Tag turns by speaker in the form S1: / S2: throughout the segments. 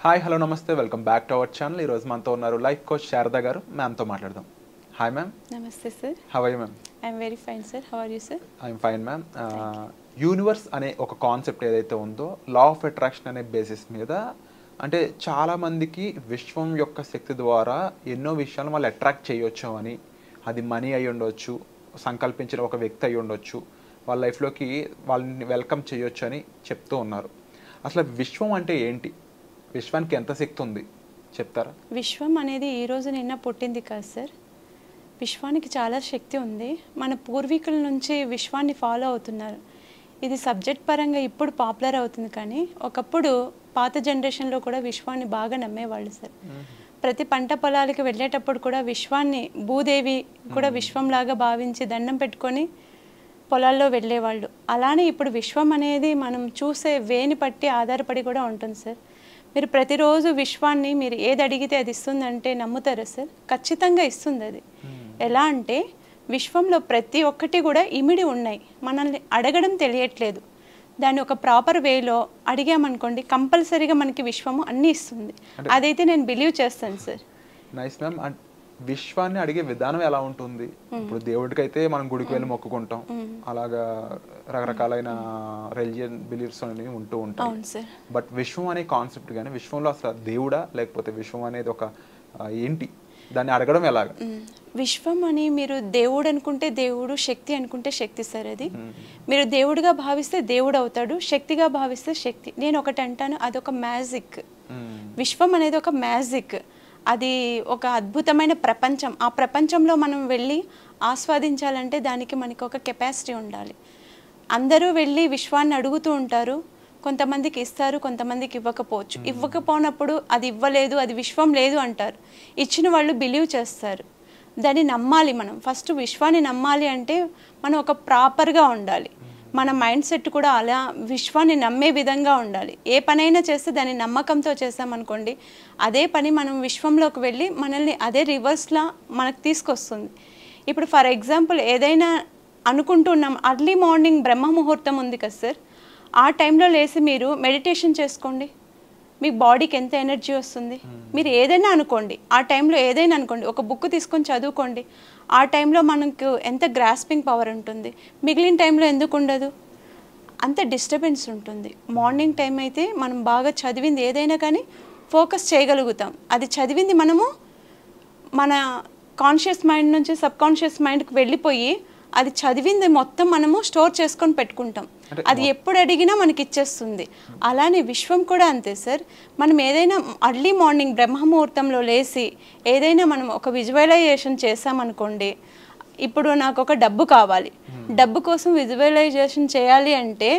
S1: Hi hello నమస్తే welcome back to our channel. ఈరోజు మనతో ఉన్నారు లైఫ్ కోచ్ శారదా గారు. మ్యామ్తో మాట్లాడదాం. Hi ma'am.
S2: నమస్తే sir.
S1: How are you ma'am?
S2: I'm very fine sir. How are you sir?
S1: I'm fine ma'am. Universe అనే ఒక కాన్సెప్ట్ ఏదైతే ఉందో లా ఆఫ్ అట్రాక్షన్ అనే బేసిస్ మీద అంటే చాలామందికి విశ్వం యొక్క శక్తి ద్వారా ఎన్నో విషయాలు వాళ్ళు అట్రాక్ట్ చేయొచ్చు అని, అది మనీ అయి ఉండొచ్చు, సంకల్పించిన ఒక వ్యక్తి అయి ఉండొచ్చు, వాళ్ళ లైఫ్లోకి వాళ్ళని వెల్కమ్ చేయొచ్చు అని చెప్తూ ఉన్నారు. అసలు విశ్వం అంటే ఏంటి? విశ్వానికి ఎంత శక్తి ఉంది చెప్తారా?
S2: విశ్వం అనేది ఈ రోజు నిన్న పుట్టింది కాదు సార్. విశ్వానికి చాలా శక్తి ఉంది. మన పూర్వీకుల నుంచి విశ్వాన్ని ఫాలో అవుతున్నారు. ఇది సబ్జెక్ట్ పరంగా ఇప్పుడు పాపులర్ అవుతుంది, కానీ ఒకప్పుడు పాత జనరేషన్లో కూడా విశ్వాన్ని బాగా నమ్మేవాళ్ళు సార్. ప్రతి పంట పొలాలకి వెళ్ళేటప్పుడు కూడా విశ్వాన్ని, భూదేవి కూడా విశ్వంలాగా భావించి దండం పెట్టుకొని పొలాల్లో వెళ్ళేవాళ్ళు. అలానే ఇప్పుడు విశ్వం అనేది మనం చూసే వేని పట్టి ఆధారపడి కూడా ఉంటుంది సార్. మీరు ప్రతిరోజు విశ్వాన్ని మీరు ఏది అడిగితే అది ఇస్తుందంటే నమ్ముతారా సార్? ఖచ్చితంగా ఇస్తుంది అది. ఎలా అంటే విశ్వంలో ప్రతి ఒక్కటి కూడా ఇమిడి ఉన్నాయి, మనల్ని అడగడం తెలియట్లేదు. దాన్ని ఒక ప్రాపర్ వేలో అడిగామనుకోండి కంపల్సరీగా మనకి విశ్వము అన్నీ ఇస్తుంది. అదైతే నేను బిలీవ్ చేస్తాను సార్.
S1: Nice ma'am. విశ్వాన్ని అడిగే విధానం ఎలా ఉంటుంది? ఇప్పుడు దేవుడికి అయితే మనం గుడికి వెళ్ళి మొక్కుకుంటాం, అలాగా రకరకాలైన రిలీజియన్ బిలీఫ్స్ అనేవి ఉంటూ ఉంటాయి. బట్ విశ్వం అనే కాన్సెప్ట్ కానీ విశ్వంలో అసలు దేవుడా లేకపోతే విశ్వం అనేది ఒక ఏంటి, దాన్ని అడగడం ఎలాగా?
S2: విశ్వం అని మీరు దేవుడు అనుకుంటే దేవుడు, శక్తి అనుకుంటే శక్తి సార్. అది మీరు దేవుడిగా భావిస్తే దేవుడు అవుతాడు, శక్తిగా భావిస్తే శక్తి. నేను ఒకటి అంటాను, అదొక మ్యాజిక్. విశ్వం అనేది ఒక మ్యాజిక్, అది ఒక అద్భుతమైన ప్రపంచం. ఆ ప్రపంచంలో మనం వెళ్ళి ఆస్వాదించాలంటే దానికి మనకి ఒక కెపాసిటీ ఉండాలి. అందరూ వెళ్ళి విశ్వాన్ని అడుగుతూ ఉంటారు, కొంతమందికి ఇస్తారు, కొంతమందికి ఇవ్వకపోవచ్చు. ఇవ్వకపోయినప్పుడు అది ఇవ్వలేదు, అది విశ్వం లేదు అంటారు. ఇచ్చిన వాళ్ళు బిలీవ్ చేస్తారు. దాన్ని నమ్మాలి. మనం ఫస్ట్ విశ్వాన్ని నమ్మాలి అంటే మనం ఒక ప్రాపర్గా ఉండాలి. మన మైండ్ సెట్ కూడా అలా విశ్వాన్ని నమ్మే విధంగా ఉండాలి. ఏ పనైనా చేస్తే దాన్ని నమ్మకంతో చేసామనుకోండి, అదే పని మనం విశ్వంలోకి వెళ్ళి మనల్ని అదే రివర్స్లా మనకు తీసుకొస్తుంది. ఇప్పుడు ఫర్ ఎగ్జాంపుల్ ఏదైనా అనుకుంటున్నాం, అర్లీ మార్నింగ్ బ్రహ్మ ముహూర్తం ఉంది కదా సార్, ఆ టైంలో లేచి మీరు మెడిటేషన్ చేసుకోండి, మీ బాడీకి ఎంత ఎనర్జీ వస్తుంది. మీరు ఏదైనా అనుకోండి, ఆ టైంలో ఏదైనా అనుకోండి, ఒక బుక్ తీసుకొని చదువుకోండి, ఆ టైంలో మనకు ఎంత గ్రాస్పింగ్ పవర్ ఉంటుంది. మిగిలిన టైంలో ఎందుకు ఉండదు? అంత డిస్టర్బెన్స్ ఉంటుంది. మార్నింగ్ టైం అయితే మనం బాగా చదివింది ఏదైనా కానీ ఫోకస్ చేయగలుగుతాం. అది చదివింది మనము మన కాన్షియస్ మైండ్ నుంచి సబ్ కాన్షియస్ మైండ్కి వెళ్ళిపోయి అది చదివింది మొత్తం మనము స్టోర్ చేసుకొని పెట్టుకుంటాం. అది ఎప్పుడు అడిగినా మనకి ఇచ్చేస్తుంది. అలానే విశ్వం కూడా అంతే సార్. మనం ఏదైనా అర్లీ మార్నింగ్ బ్రహ్మముహూర్తంలో లేచి ఏదైనా మనం ఒక విజువలైజేషన్ చేసామనుకోండి, ఇప్పుడు నాకు ఒక డబ్బు కావాలి, డబ్బు కోసం విజువలైజేషన్ చేయాలి అంటే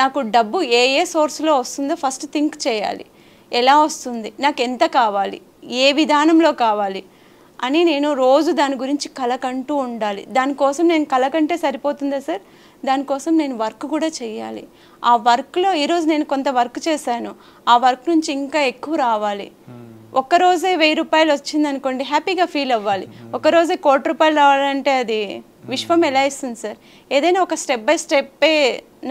S2: నాకు డబ్బు ఏ ఏ సోర్స్లో వస్తుందో ఫస్ట్ థింక్ చేయాలి. ఎలా వస్తుంది, నాకు ఎంత కావాలి, ఏ విధానంలో కావాలి అని నేను రోజు దాని గురించి కలకంటూ ఉండాలి. దానికోసం నేను కలకంటే సరిపోతుందా సార్? దానికోసం నేను వర్క్ కూడా చేయాలి. ఆ వర్క్లో ఈరోజు నేను కొంత వర్క్ చేశాను, ఆ వర్క్ నుంచి ఇంకా ఎక్కువ రావాలి. ఒక్కరోజే 1000 రూపాయలు వచ్చింది అనుకోండి, హ్యాపీగా ఫీల్ అవ్వాలి. ఒకరోజే 1 కోటి రూపాయలు రావాలంటే అది విశ్వం ఎలా ఇస్తుంది సార్? ఏదైనా ఒక స్టెప్ బై స్టెప్పే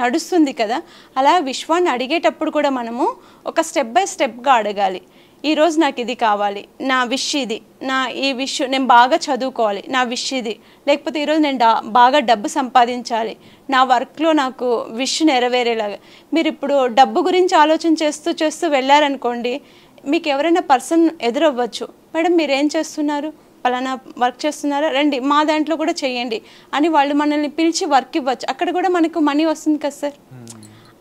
S2: నడుస్తుంది కదా. అలా విశ్వాన్ని అడిగేటప్పుడు కూడా మనము ఒక స్టెప్ బై స్టెప్గా అడగాలి. ఈరోజు నాకు ఇది కావాలి, నా విష్ ఇది, నా ఈ విష్ నేను బాగా చదువుకోవాలి, నా విష్ ఇది. లేకపోతే ఈరోజు నేను బాగా డబ్బు సంపాదించాలి, నా వర్క్లో నాకు విష్ నెరవేరేలాగా. మీరు ఇప్పుడు డబ్బు గురించి ఆలోచన చేస్తూ వెళ్ళారనుకోండి, మీకు ఎవరైనా పర్సన్ ఎదురవ్వచ్చు, మేడం మీరు ఏం చేస్తున్నారు, పలానా వర్క్ చేస్తున్నారా, రండి మా దాంట్లో కూడా చేయండి అని వాళ్ళు మనల్ని పిలిచి వర్క్ ఇవ్వచ్చు. అక్కడ కూడా మనకు మనీ వస్తుంది కదా సార్,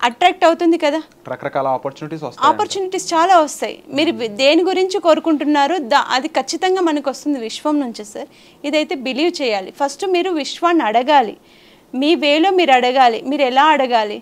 S2: అట్రాక్ట్ అవుతుంది కదా,
S1: రకరకాల ఆపర్చునిటీస్
S2: చాలా వస్తాయి. మీరు దేని గురించి కోరుకుంటున్నారు అది ఖచ్చితంగా మనకు వస్తుంది విశ్వం నుంచి సార్. ఇదైతే బిలీవ్ చేయాలి. ఫస్ట్ మీరు విశ్వాన్ని అడగాలి, మీ వేలో మీరు అడగాలి. మీరు ఎలా అడగాలి?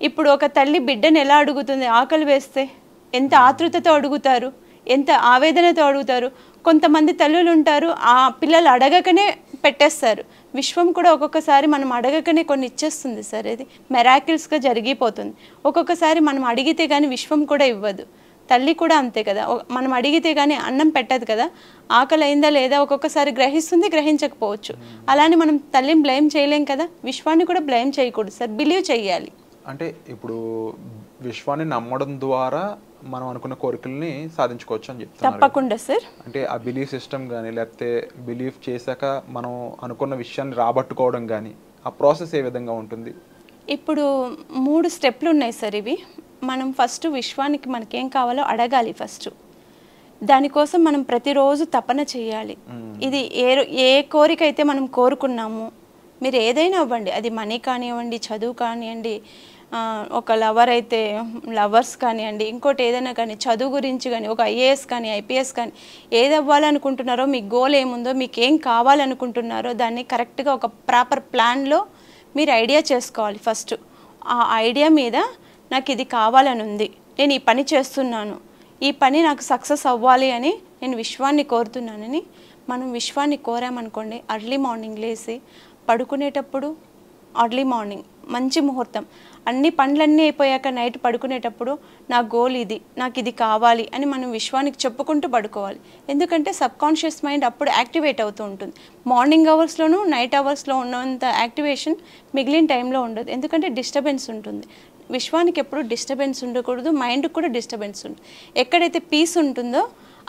S2: ఇప్పుడు ఒక తల్లి బిడ్డను ఎలా అడుగుతుంది? ఆకలి వేస్తే ఎంత ఆతృతతో అడుగుతారు, ఎంత ఆవేదనతో అడుగుతారు. కొంతమంది తల్లులు ఉంటారు, ఆ పిల్లలు అడగకనే పెట్టేస్తారు. విశ్వం కూడా ఒక్కొక్కసారి మనం అడగకనే కొన్ని ఇచ్చేస్తుంది సార్. ఇది మెరాకిల్స్గా జరిగిపోతుంది. ఒక్కొక్కసారి మనం అడిగితే కానీ విశ్వం కూడా ఇవ్వదు. తల్లి కూడా అంతే కదా, మనం అడిగితే కానీ అన్నం పెట్టదు కదా. ఆకలి అయిందా లేదా ఒక్కొక్కసారి గ్రహిస్తుంది, గ్రహించకపోవచ్చు. అలానే మనం తల్లిని బ్లేమ్ చేయలేం కదా, విశ్వాన్ని కూడా బ్లేమ్ చేయకూడదు సార్, బిలీవ్ చేయాలి.
S1: అంటే ఇప్పుడు విశ్వాన్ని నమ్మడం ద్వారా మనం అనుకున్న కోరికల్ని సాధించుకోవచ్చు అని చెప్తున్నారు కదా.
S2: తప్పకుండా సార్.
S1: అంటే ఆ బిలీఫ్ సిస్టమ్ కానీ లేకపోతే బిలీఫ్ చేశాక మనం అనుకున్న విషయాన్ని రాబట్టుకోవడం కానీ ఆ ప్రాసెస్ ఏ విధంగా ఉంటుంది?
S2: ఇప్పుడు 3 స్టెప్లు ఉన్నాయి సార్ ఇవి. మనం ఫస్ట్ విశ్వానికి మనకేం కావాలో అడగాలి ఫస్ట్. దానికోసం మనం ప్రతిరోజు తపన చేయాలి. ఇది ఏ కోరిక అయితే మనం కోరుకున్నామో, మీరు ఏదైనా అవ్వండి, అది మనీ కానివ్వండి, చదువు కానివ్వండి, ఒక లవర్ అయితే లవర్స్ కానివ్వండి, ఇంకోటి ఏదైనా కానీ, చదువు గురించి కానీ, ఒక ఐఏఎస్ కానీ ఐపీఎస్ కానీ, ఏది అవ్వాలనుకుంటున్నారో, మీ గోల్ ఏముందో, మీకు ఏం కావాలనుకుంటున్నారో దాన్ని కరెక్ట్గా ఒక ప్రాపర్ ప్లాన్లో మీరు ఐడియా చేసుకోవాలి ఫస్ట్. ఆ ఐడియా మీద నాకు ఇది కావాలని ఉంది, నేను ఈ పని చేస్తున్నాను, ఈ పని నాకు సక్సెస్ అవ్వాలి అని నేను విశ్వాన్ని కోరుతున్నానని మనం విశ్వాన్ని కోరామనుకోండి, అర్లీ మార్నింగ్ లేచి పడుకునేటప్పుడు, అర్లీ మార్నింగ్ మంచి ముహూర్తం, అన్ని పనులన్నీ అయిపోయాక నైట్ పడుకునేటప్పుడు నా గోల్ ఇది, నాకు ఇది కావాలి అని మనం విశ్వానికి చెప్పుకుంటూ పడుకోవాలి. ఎందుకంటే సబ్కాన్షియస్ మైండ్ అప్పుడు యాక్టివేట్ అవుతూ ఉంటుంది. మార్నింగ్ అవర్స్లోనూ నైట్ అవర్స్లో ఉన్నంత యాక్టివేషన్ మిగిలిన టైంలో ఉండదు, ఎందుకంటే డిస్టర్బెన్స్ ఉంటుంది. విశ్వానికి ఎప్పుడు డిస్టర్బెన్స్ ఉండకూడదు, మైండ్కి కూడా డిస్టర్బెన్స్ ఉంటుంది. ఎక్కడైతే పీస్ ఉంటుందో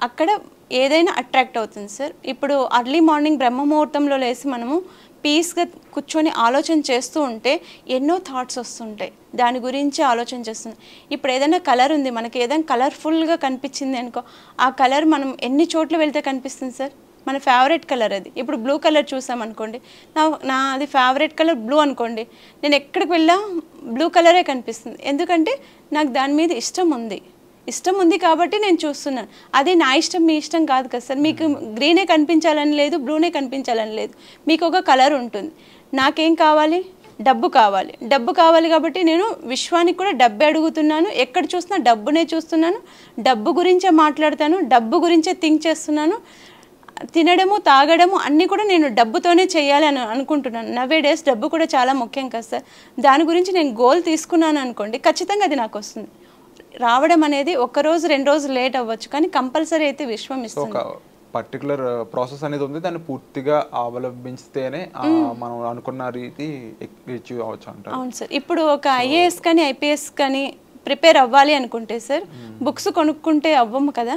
S2: అక్కడ ఏదైనా అట్రాక్ట్ అవుతుంది సార్. ఇప్పుడు అర్లీ మార్నింగ్ బ్రహ్మ ముహూర్తంలో లేసి మనము పీస్గా కూర్చొని ఆలోచన చేస్తూ ఉంటే ఎన్నో థాట్స్ వస్తుంటాయి, దాని గురించి ఆలోచన చేస్తుంది. ఇప్పుడు ఏదైనా కలర్ ఉంది, మనకి ఏదైనా కలర్ఫుల్గా కనిపించింది అనుకో, ఆ కలర్ మనం ఎన్ని చోట్ల వెళ్తే కనిపిస్తుంది సార్, మన ఫేవరెట్ కలర్ అది. ఇప్పుడు బ్లూ కలర్ చూసామనుకోండి, అది ఫేవరెట్ కలర్ బ్లూ అనుకోండి, నేను ఎక్కడికి వెళ్ళా బ్లూ కలరే కనిపిస్తుంది. ఎందుకంటే నాకు దాని మీద ఇష్టం ఉంది కాబట్టి నేను చూస్తున్నాను. అదే నా ఇష్టం మీ ఇష్టం కాదు కదా సార్. మీకు గ్రీనే కనిపించాలని లేదు, బ్లూనే కనిపించాలని లేదు, మీకు ఒక కలర్ ఉంటుంది. నాకేం కావాలి? డబ్బు కావాలి కాబట్టి నేను విశ్వానికి కూడా డబ్బే అడుగుతున్నాను. ఎక్కడ చూసినా డబ్బునే చూస్తున్నాను, డబ్బు గురించే మాట్లాడతాను, డబ్బు గురించే థింక్ చేస్తున్నాను. తినడము తాగడము అన్నీ కూడా నేను డబ్బుతోనే చేయాలి అని అనుకుంటున్నాను. నవే డేస్ డబ్బు కూడా చాలా ముఖ్యం కదా సార్. దాని గురించి నేను గోల్ తీసుకున్నాను అనుకోండి, ఖచ్చితంగా అది నాకు వస్తుంది. రావడం అనేది 1 రోజు 2 రోజులు లేట్ అవ్వచ్చు, కానీ కంపల్సరీ అయితే విశ్వం ఇస్తుంది.
S1: పర్టికులర్ ప్రాసెస్ అనేది ఉంది, దాన్ని పూర్తిగా అవలంబిస్తేనే మనం అనుకున్న రీతి అచీవ్ అవ్వచ్చు అంటారు.
S2: అవును సార్. ఇప్పుడు ఒక ఐఏఎస్ కానీ ఐపీఎస్ కానీ ప్రిపేర్ అవ్వాలి అనుకుంటే సార్, బుక్స్ కొనుక్కుంటే అవ్వము కదా,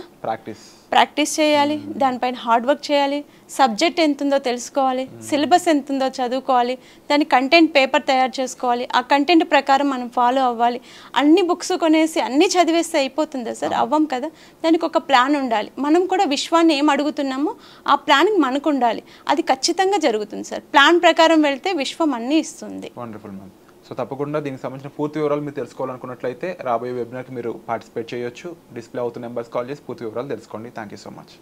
S2: ప్రాక్టీస్ చేయాలి, దానిపైన హార్డ్ వర్క్ చేయాలి, సబ్జెక్ట్ ఎంతుందో తెలుసుకోవాలి, సిలబస్ ఎంతుందో చదువుకోవాలి, దాని కంటెంట్ పేపర్ తయారు చేసుకోవాలి, ఆ కంటెంట్ ప్రకారం మనం ఫాలో అవ్వాలి. అన్ని బుక్స్ కొనేసి అన్నీ చదివేస్తే అయిపోతుందా సార్? అవ్వం కదా. దానికి ఒక ప్లాన్ ఉండాలి. మనం కూడా విశ్వాన్ని ఏం అడుగుతున్నామో ఆ ప్లానింగ్ మనకు ఉండాలి, అది ఖచ్చితంగా జరుగుతుంది సార్. ప్లాన్ ప్రకారం వెళ్తే విశ్వం అన్నీ ఇస్తుంది.
S1: Wonderful ma'am. సో తప్పకుండా దీనికి సంబంధించిన పూర్తి వివరాలు మీరు తెలుసుకోవాలనుకున్నట్లయితే రాబోయే వెబినార్కి మీరు పార్టిసిపేట్ చేయొచ్చు. డిస్ప్లే అవుతున్న నెంబర్స్ కాల్ చేసి పూర్తి వివరాలు తెలుసుకోండి. Thank you so much.